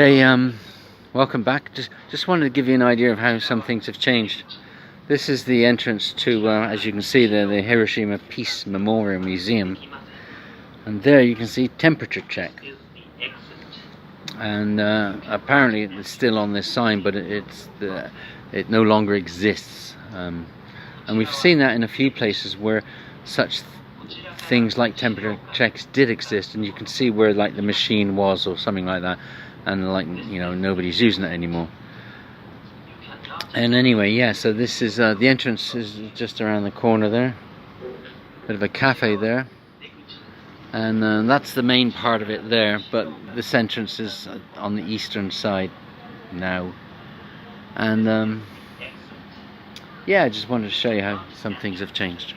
Okay, welcome back. Just wanted to give you an idea of how some things have changed. This is the entrance to, as you can see there, the Hiroshima Peace Memorial Museum. And there you can see temperature check. And apparently it's still on this sign, but it no longer exists. And we've seen that in a few places where such things like temperature checks did exist, and you can see where like the machine was or something like that, and like, you know, nobody's using it anymore. And anyway, yeah, so this is the entrance is just around the corner there. Bit of a cafe there, and that's the main part of it there, but this entrance is on the eastern side now. And yeah, I just wanted to show you how some things have changed.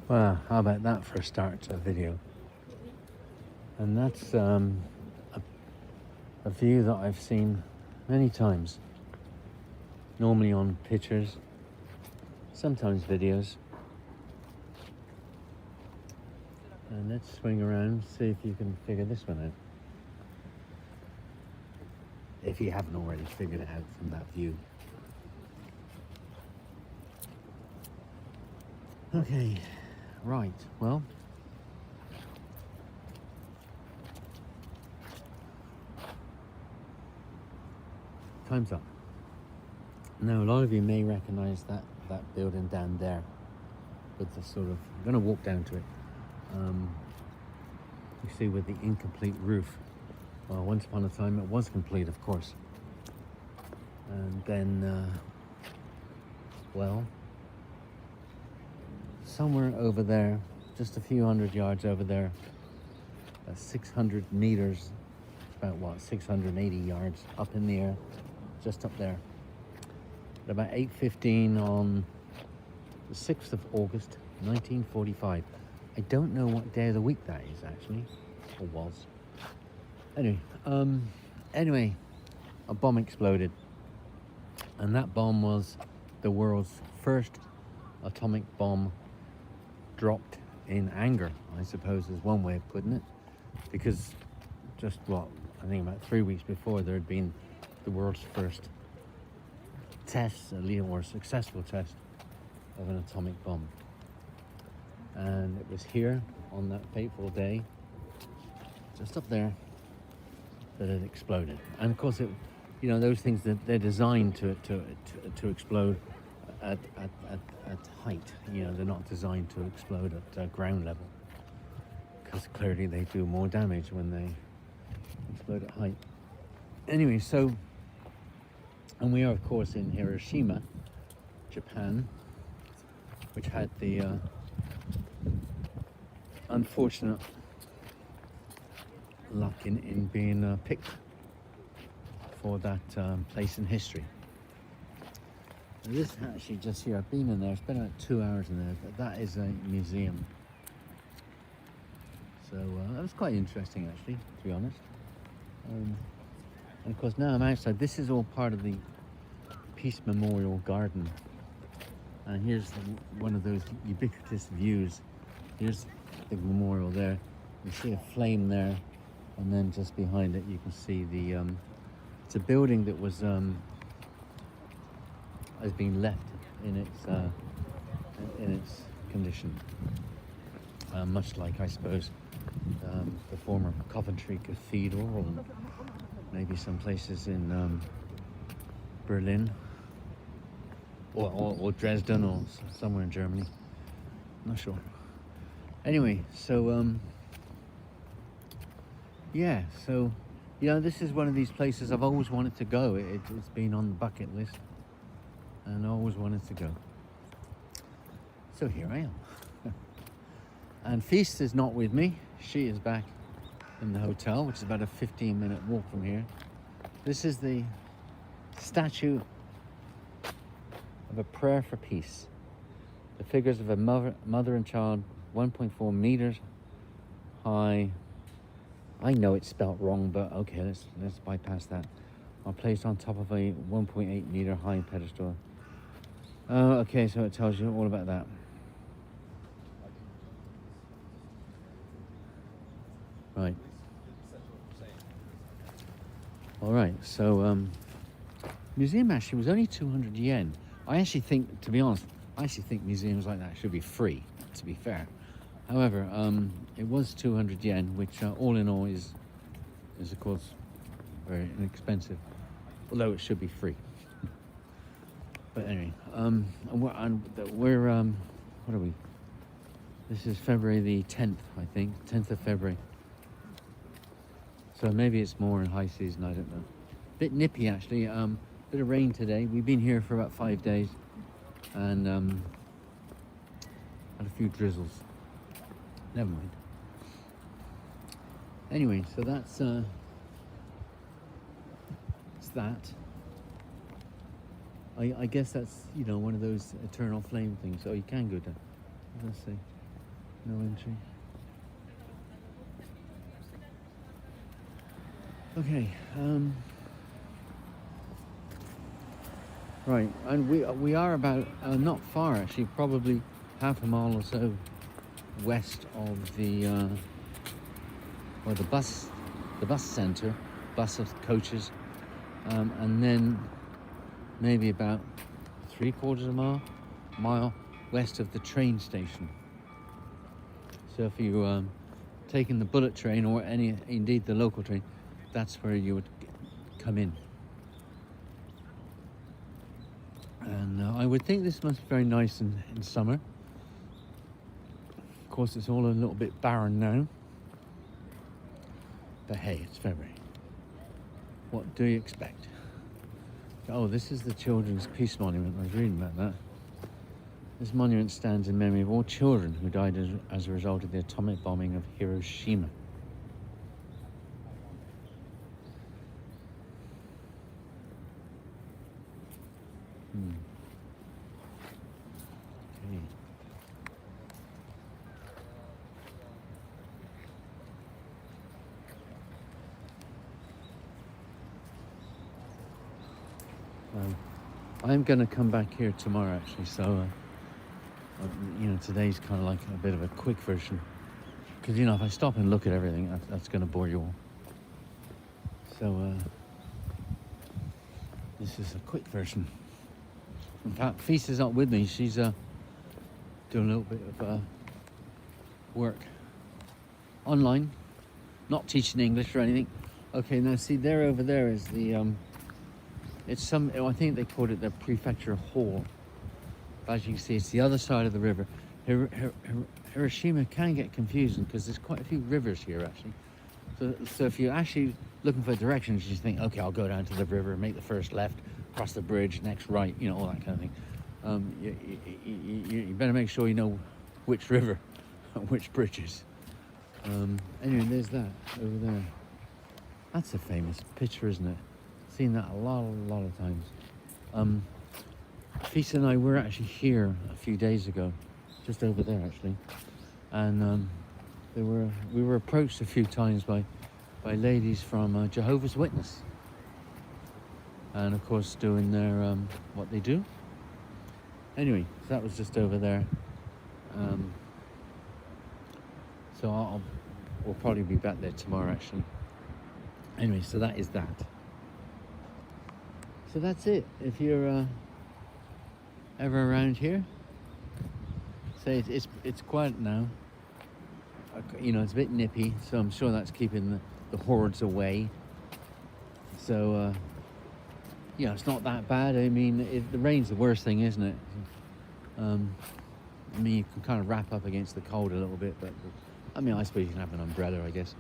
Well, how about that for a start to a video? And that's a view that I've seen many times. Normally on pictures, sometimes videos. And let's swing around, see if you can figure this one out. If you haven't already figured it out from that view. Okay. Right, well, time's up. Now, a lot of you may recognize that building down there with the sort of, I'm going to walk down to it. You see, with the incomplete roof. Well, once upon a time it was complete, of course. And then, well, somewhere over there, just a few hundred yards over there, 600 meters, about what, 680 yards up in the air, just up there. At about 8:15 on the 6th of August, 1945. I don't know what day of the week that is, actually, or was. Anyway, a bomb exploded. And that bomb was the world's first atomic bomb dropped in anger, I suppose is one way of putting it, because just I think about 3 weeks before, there had been the world's first test, or a successful test of an atomic bomb. And it was here on that fateful day, just up there, that it exploded. And of course, those things that they're designed to explode at height. They're not designed to explode at ground level, because clearly they do more damage when they explode at height. Anyway, so, and we are of course in Hiroshima, Japan, which had the unfortunate luck in being picked for that place in history. Now this actually just here, I've been in there, spent about 2 hours in there, but that is a museum. So that was quite interesting actually, to be honest. And of course now I'm outside. This is all part of the Peace Memorial Garden. And here's one of those ubiquitous views. Here's the memorial there. You see a flame there, and then just behind it you can see the it's a building that was has been left in its condition, much like, I suppose, the former Coventry Cathedral, or maybe some places in Berlin, or Dresden, or somewhere in Germany. Not sure. Anyway, so yeah, so this is one of these places I've always wanted to go. It's been on the bucket list, and I always wanted to go. So here I am. And Feast is not with me. She is back in the hotel, which is about a 15-minute walk from here. This is the statue of a prayer for peace. The figures of a mother and child, 1.4 meters high. I know it's spelt wrong, but okay, let's bypass that. Are placed on top of a 1.8 meter high pedestal. Okay, so it tells you all about that. Right. All right, so museum actually was only 200 yen. I actually think, to be honest, museums like that should be free, to be fair. However, it was 200 yen, which all in all is of course very inexpensive, although it should be free. But anyway, we're what are we? This is February the 10th, I think, 10th of February. So maybe it's more in high season, I don't know. Bit nippy actually, bit of rain today. We've been here for about 5 days, and had a few drizzles. Never mind. Anyway, so that's it's that. I guess that's one of those eternal flame things. Oh, you can go down. Let's see. No entry. Okay. Right, and we are about not far actually, probably half a mile or so west of the bus centre, bus coaches, and then maybe about 3/4 of a mile west of the train station. So if you taking the bullet train, or indeed the local train, that's where you would come in. And I would think this must be very nice in summer. Of course, it's all a little bit barren now. But hey, it's February. What do you expect? Oh, this is the Children's Peace Monument. I was reading about that. This monument stands in memory of all children who died as a result of the atomic bombing of Hiroshima. Okay. I'm going to come back here tomorrow actually, so today's kind of like a bit of a quick version, because if I stop and look at everything, that's going to bore you all. So this is a quick version. In fact, Fisa's not with me. She's doing a little bit of work online, not teaching English or anything. Okay, now see there over there is the it's some, I think they called it the prefecture hall. But as you can see, it's the other side of the river. Hiroshima can get confusing because there's quite a few rivers here actually. So if you're actually looking for directions, you just think, okay, I'll go down to the river, make the first left, cross the bridge, next right, you know, all that kind of thing. You better make sure you know which river, which bridges. Anyway, there's that over there. That's a famous picture, isn't it? Seen that a lot of times. Fisa and I were actually here a few days ago, just over there actually, and we were approached a few times by ladies from Jehovah's Witness, and of course doing their what they do. Anyway, so that was just over there. So we'll probably be back there tomorrow actually. Anyway, so that is that. So that's it. If you're ever around here, say it's quiet now. You know, it's a bit nippy, so I'm sure that's keeping the hordes away. So yeah, it's not that bad. I mean, the rain's the worst thing, isn't it? I mean, you can kind of wrap up against the cold a little bit, but I mean, I suppose you can have an umbrella, I guess.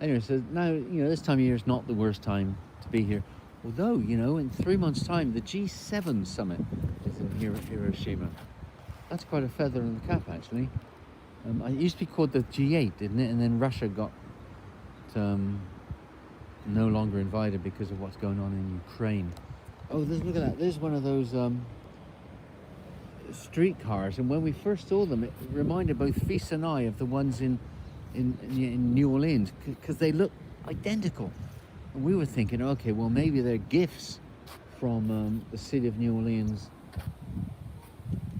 Anyway, so now, you know, this time of year is not the worst time to be here. Although, you know, in 3 months' time, the G7 summit is in Hiroshima. That's quite a feather in the cap, actually. It used to be called the G8, didn't it? And then Russia got no longer invited because of what's going on in Ukraine. Oh, look at that. There's one of those streetcars. And when we first saw them, it reminded both Fisa and I of the ones in New Orleans, because they look identical. And we were thinking, okay, well, maybe they're gifts from the city of New Orleans,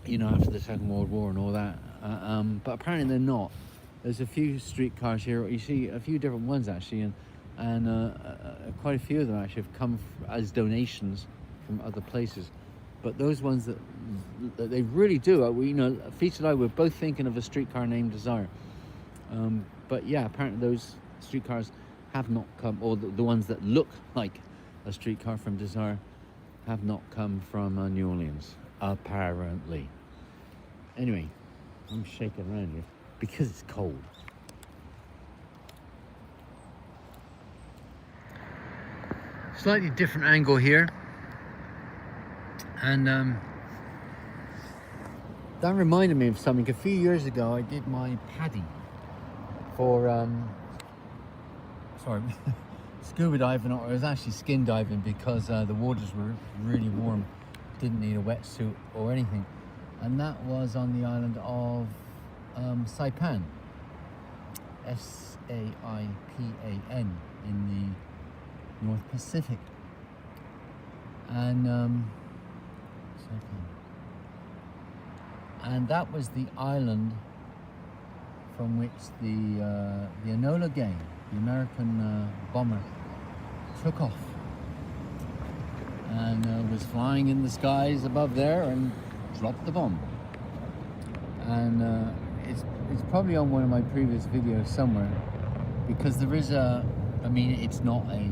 you know, after the Second World War and all that. But apparently they're not. There's a few streetcars here. You see a few different ones actually, and quite a few of them actually have come as donations from other places. But those ones that they really do, you know, Fisa and I were both thinking of a streetcar named Desire. But yeah, apparently those streetcars have not come, or the ones that look like a streetcar from Desire have not come from New Orleans, apparently. Anyway, I'm shaking around here because it's cold. Slightly different angle here, and that reminded me of something. A few years ago I did my paddy for scuba diving, or it was actually skin diving, because the waters were really warm, didn't need a wetsuit or anything, and that was on the island of Saipan, Saipan, in the North Pacific. And and that was the island from which the Enola Gay, the American bomber, took off and was flying in the skies above there and dropped the bomb. And it's probably on one of my previous videos somewhere, because there is I mean, it's not a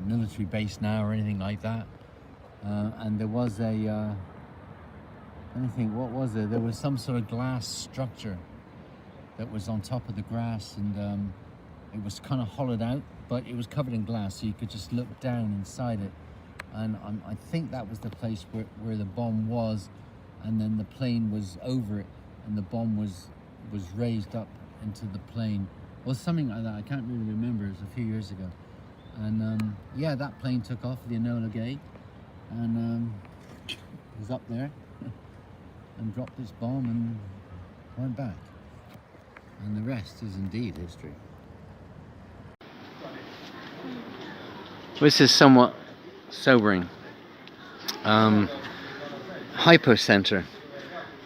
military base now or anything like that, and there was a let me think, what was there? There was some sort of glass structure that was on top of the grass, and it was kind of hollowed out, but it was covered in glass, so you could just look down inside it. And I think that was the place where the bomb was, and then the plane was over it, and the bomb was raised up into the plane, or something like that. I can't really remember. It was a few years ago. And yeah, that plane took off, the Enola Gay, and was up there and dropped its bomb and went back. And the rest is indeed history. This is somewhat sobering. Hypocenter.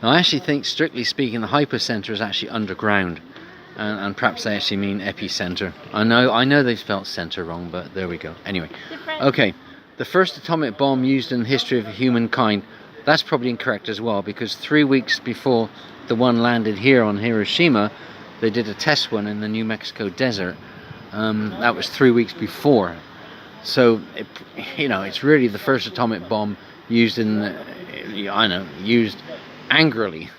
Now, I actually think, strictly speaking, the hypocenter is actually underground, and perhaps they actually mean epicenter. I know they spelled center wrong, but there we go. Anyway, okay. the first atomic bomb used in the history of humankind. That's probably incorrect as well, because 3 weeks before the one landed here on Hiroshima, they did a test one in the New Mexico desert. That was 3 weeks before. So, it's really the first atomic bomb used used angrily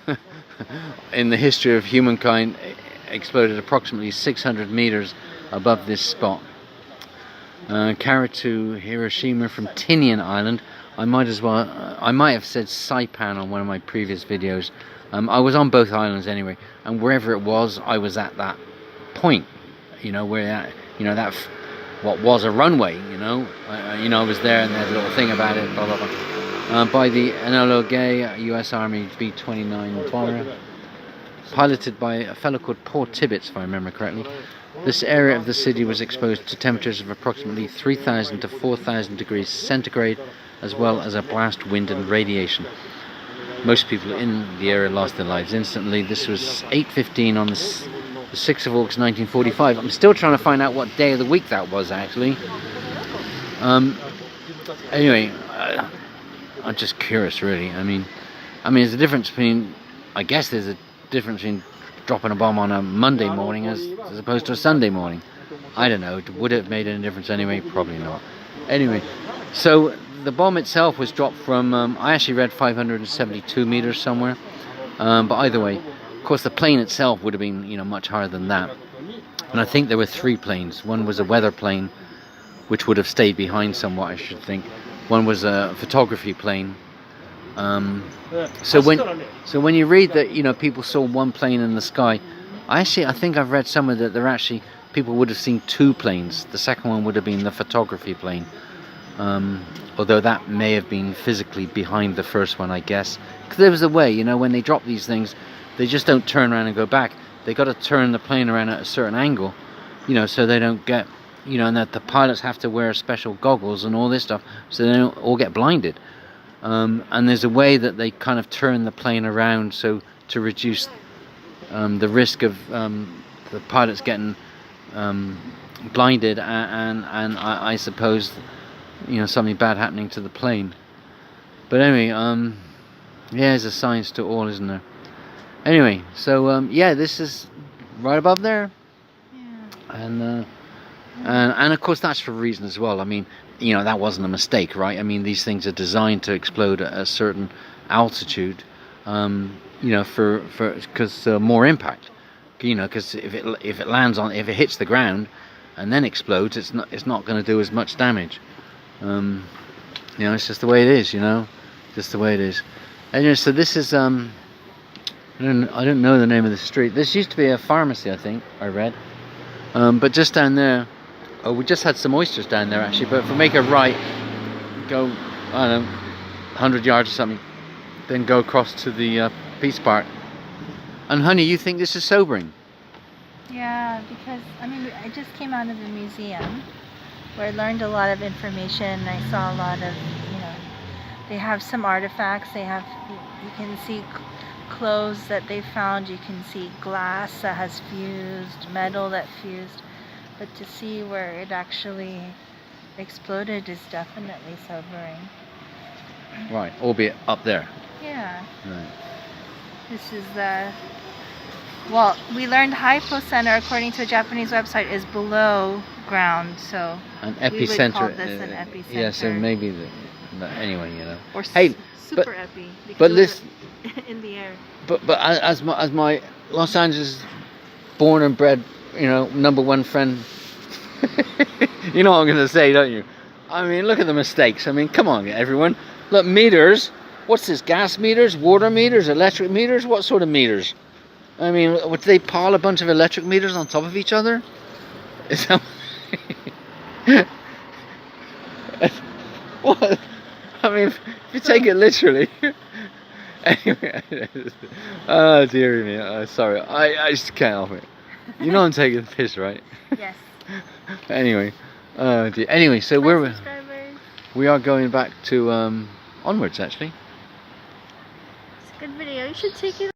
in the history of humankind. Exploded approximately 600 meters above this spot. Carried to Hiroshima from Tinian Island. I might have said Saipan on one of my previous videos. I was on both islands anyway, and wherever it was, I was at that point. That what was a runway. I was there, and they had a little thing about it. Blah blah blah. By the Enola Gay U.S. Army B-29 bomber, piloted by a fellow called Paul Tibbets, if I remember correctly. This area of the city was exposed to temperatures of approximately 3,000 to 4,000 degrees centigrade, as well as a blast wind and radiation. Most people in the area lost their lives instantly. This was 8:15 on the 6th of August 1945. I'm still trying to find out what day of the week that was, actually. Anyway, I'm just curious, really. I mean, there's a difference between, I guess there's a difference between dropping a bomb on a Monday morning as opposed to a Sunday morning. I don't know. Would it have made any difference anyway? Probably not. Anyway, so the bomb itself was dropped from, I actually read 572 meters somewhere. But either way, of course, the plane itself would have been, much higher than that. And I think there were 3 planes. One was a weather plane, which would have stayed behind somewhat, I should think. One was a photography plane. So when you read that, people saw one plane in the sky, I think I've read somewhere that people would have seen 2 planes. The second one would have been the photography plane. Although that may have been physically behind the first one, I guess. Because there was a way, when they drop these things, they just don't turn around and go back. They got to turn the plane around at a certain angle, so they don't get, and that the pilots have to wear special goggles and all this stuff, so they don't all get blinded. And there's a way that they kind of turn the plane around so to reduce the risk of the pilots getting blinded and I suppose something bad happening to the plane. But anyway, there's a science to all, isn't there? Anyway, so this is right above there. Yeah. And of course that's for a reason as well. That wasn't a mistake, right? These things are designed to explode at a certain altitude, because more impact. Because if it lands if it hits the ground and then explodes, it's not going to do as much damage. It's just the way it is. Just the way it is. And so this is I don't know the name of the street. This used to be a pharmacy, I think. I read, but just down there. Oh, we just had some oysters down there actually, but if we make a right, go, I don't know, 100 yards or something, then go across to the Peace Park. And honey, you think this is sobering? Yeah, because, I just came out of the museum where I learned a lot of information. I saw a lot of, they have some artifacts. They have, you can see clothes that they found. You can see glass that has fused, metal that fused. But to see where it actually exploded is definitely sobering. Right, albeit up there. Yeah. Right. This is we learned hypocenter, according to a Japanese website, is below ground, so an epicenter. We would call this an epicenter. Yeah, so maybe anyway, Or super epi, but this in the air. But as my Los Angeles born and bred, number one friend, you know what I'm going to say, don't you? Look at the mistakes. Come on, everyone. Look, meters. What's this? Gas meters, water meters, electric meters? What sort of meters? Would they pile a bunch of electric meters on top of each other? Is that... What? If you take it literally. Anyway, oh dear me, sorry, I just can't help it. I'm taking the piss, right? Yes. Anyway, dear. Anyway, so we are going back to onwards actually. It's a good video. You should take it.